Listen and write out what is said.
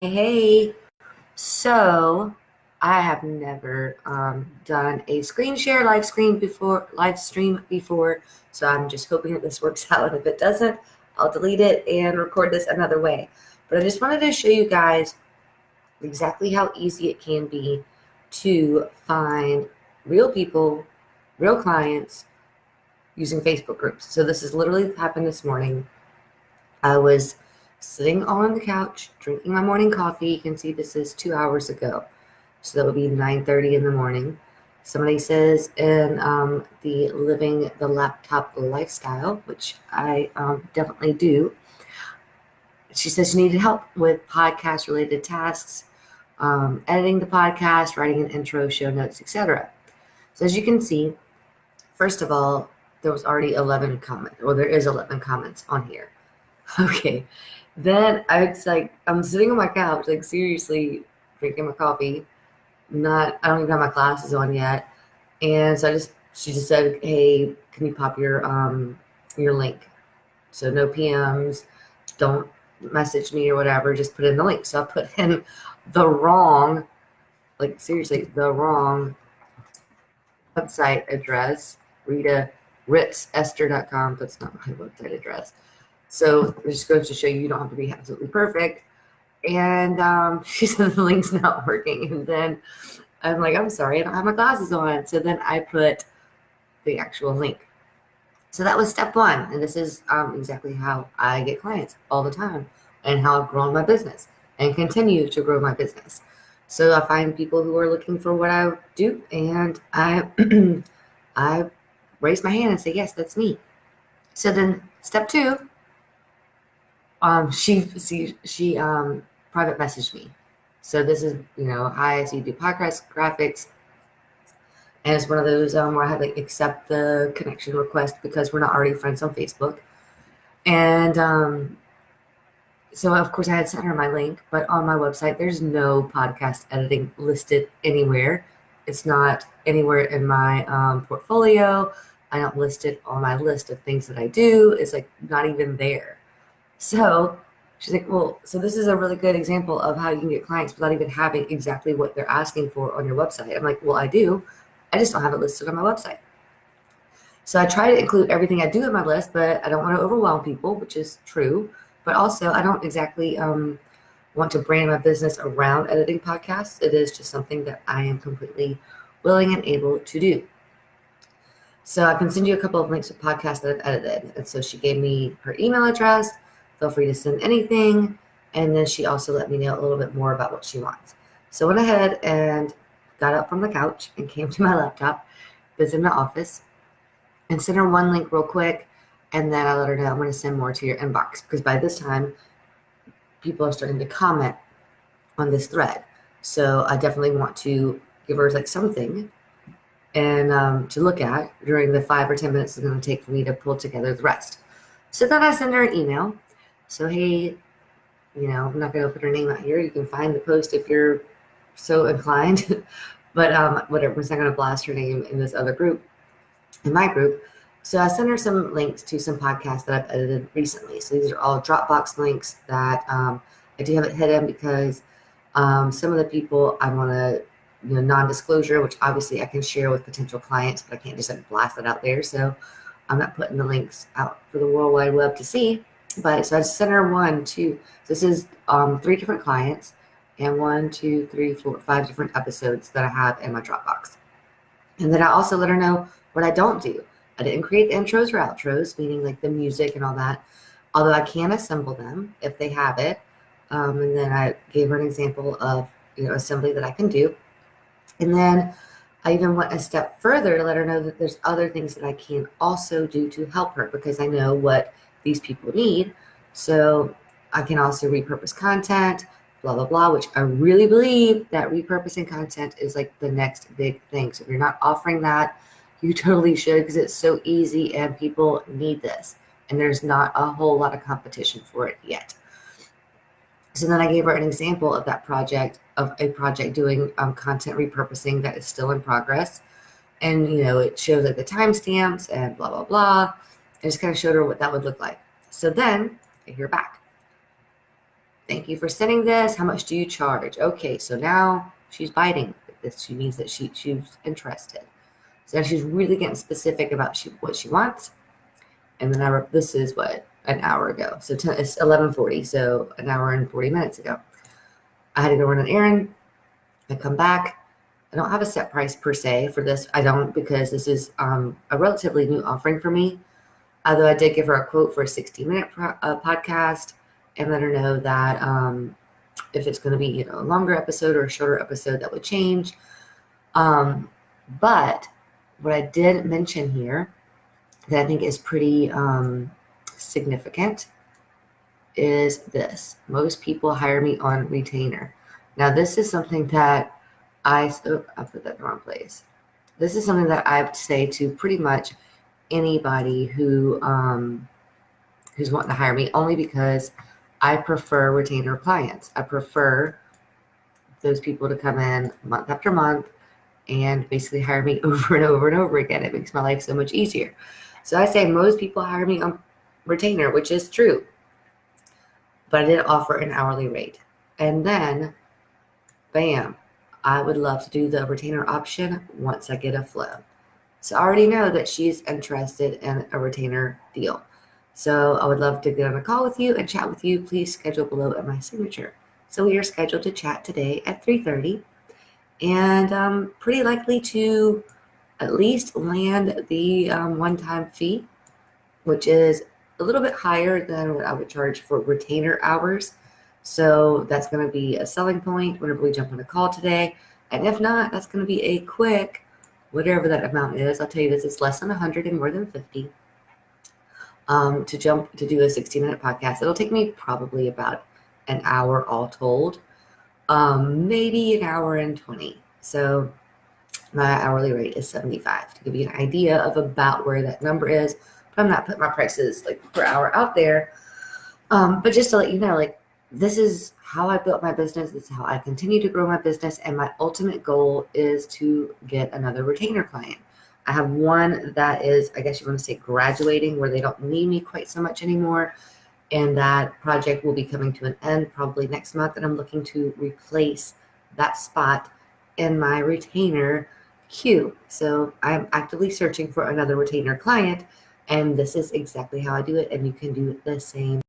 Hey, so I have never done a screen share live stream before, so I'm just hoping that this works out. And if it doesn't, I'll delete it and record this another way. But I just wanted to show you guys exactly how easy it can be to find real people, real clients using Facebook groups. So this has literally happened this morning. I was sitting on the couch drinking my morning coffee. You can see this is 2 hours ago. So that would be 9:30 in the morning. Somebody says in the living the laptop lifestyle, which I definitely do. She says she needed help with podcast related tasks, editing the podcast, writing an intro, show notes, etc. So as you can see, first of all, there was already 11 comments, or there is 11 comments on here. Okay. Then it's like I'm sitting on my couch, like seriously drinking my coffee. I don't even have my glasses on yet. And so she just said, "Hey, can you pop your link?" So no PMs, don't message me or whatever, just put in the link. So I put in the wrong, like seriously, the wrong website address, RitaRitzEsther.com. That's not my website address. So it just goes to show you don't have to be absolutely perfect. And she said the link's not working. And then I'm like, I'm sorry, I don't have my glasses on. So then I put the actual link. So that was step one. And this is exactly how I get clients all the time and how I've grown my business and continue to grow my business. So I find people who are looking for what I do, and I I raise my hand and say, yes, that's me. So then step two, she private messaged me. So this is, hi, so you do podcast graphics. And it's one of those where I had to accept the connection request because we're not already friends on Facebook. And so, of course, I had sent her my link, but on my website, there's no podcast editing listed anywhere. It's not anywhere in my portfolio. I don't list it on my list of things that I do. It's like not even there. So she's like, well, so this is a really good example of how you can get clients without even having exactly what they're asking for on your website. I'm like, well, I do. I just don't have it listed on my website. So I try to include everything I do in my list, but I don't want to overwhelm people, which is true. But also, I don't exactly want to brand my business around editing podcasts. It is just something that I am completely willing and able to do. So I can send you a couple of links to podcasts that I've edited. And so she gave me her email address. Feel free to send anything. And then she also let me know a little bit more about what she wants. So I went ahead and got up from the couch and came to my laptop, visited my office, and sent her one link real quick. And then I let her know I'm going to send more to your inbox because by this time, people are starting to comment on this thread. So I definitely want to give her like something and to look at during the 5 or 10 minutes it's going to take for me to pull together the rest. So then I send her an email. So, hey, I'm not going to put her name out here. You can find the post if you're so inclined. But whatever, I'm not going to blast her name in this other group, in my group. So I sent her some links to some podcasts that I've edited recently. So these are all Dropbox links that I do have it hidden because some of the people I want to, non-disclosure, which obviously I can share with potential clients, but I can't just like blast it out there. So I'm not putting the links out for the World Wide Web to see. But so I sent her one, two. This is 3 different clients and 1, 2, 3, 4, 5 different episodes that I have in my Dropbox. And then I also let her know what I don't do. I didn't create the intros or outros, meaning like the music and all that, although I can assemble them if they have it. And then I gave her an example of, assembly that I can do. And then I even went a step further to let her know that there's other things that I can also do to help her because I know what these people need. So I can also repurpose content, blah, blah, blah, which I really believe that repurposing content is like the next big thing. So if you're not offering that, you totally should because it's so easy and people need this. And there's not a whole lot of competition for it yet. So then I gave her an example of a project doing content repurposing that is still in progress. And, it shows like the timestamps and blah, blah, blah. I just kind of showed her what that would look like. So then I hear back. Thank you for sending this. How much do you charge? Okay, so now she's biting. This she means that she's interested. So she's really getting specific about what she wants. And then this is what, an hour ago. So it's 11:40. So an hour and 40 minutes ago. I had to go run an errand. I come back. I don't have a set price per se for this. I don't, because this is a relatively new offering for me. Although I did give her a quote for a 60-minute podcast and let her know that if it's going to be a longer episode or a shorter episode, that would change. But what I did mention here that I think is pretty significant is this. Most people hire me on retainer. Now, this is something that I put that in the wrong place. This is something that I say to pretty much anybody who's wanting to hire me, only because I prefer retainer clients. I prefer those people to come in month after month and basically hire me over and over and over again. It makes my life so much easier. So I say most people hire me on retainer, which is true, but I did offer an hourly rate. And then, bam, I would love to do the retainer option once I get a flow. So I already know that she's interested in a retainer deal. So I would love to get on a call with you and chat with you. Please schedule below at my signature. So we are scheduled to chat today at 3:30, and pretty likely to at least land the one-time fee, which is a little bit higher than what I would charge for retainer hours. So that's going to be a selling point whenever we jump on a call today. And if not, that's going to be a quick, whatever that amount is. I'll tell you this, it's less than 100 and more than 50 to do a 60-minute podcast. It'll take me probably about an hour all told, maybe an hour and 20. So my hourly rate is $75, to give you an idea of about where that number is. But I'm not putting my prices like per hour out there. But just to let you know, like, this is how I built my business. This is how I continue to grow my business. And my ultimate goal is to get another retainer client. I have one that is, I guess you want to say, graduating, where they don't need me quite so much anymore. And that project will be coming to an end probably next month. And I'm looking to replace that spot in my retainer queue. So I'm actively searching for another retainer client. And this is exactly how I do it. And you can do the same.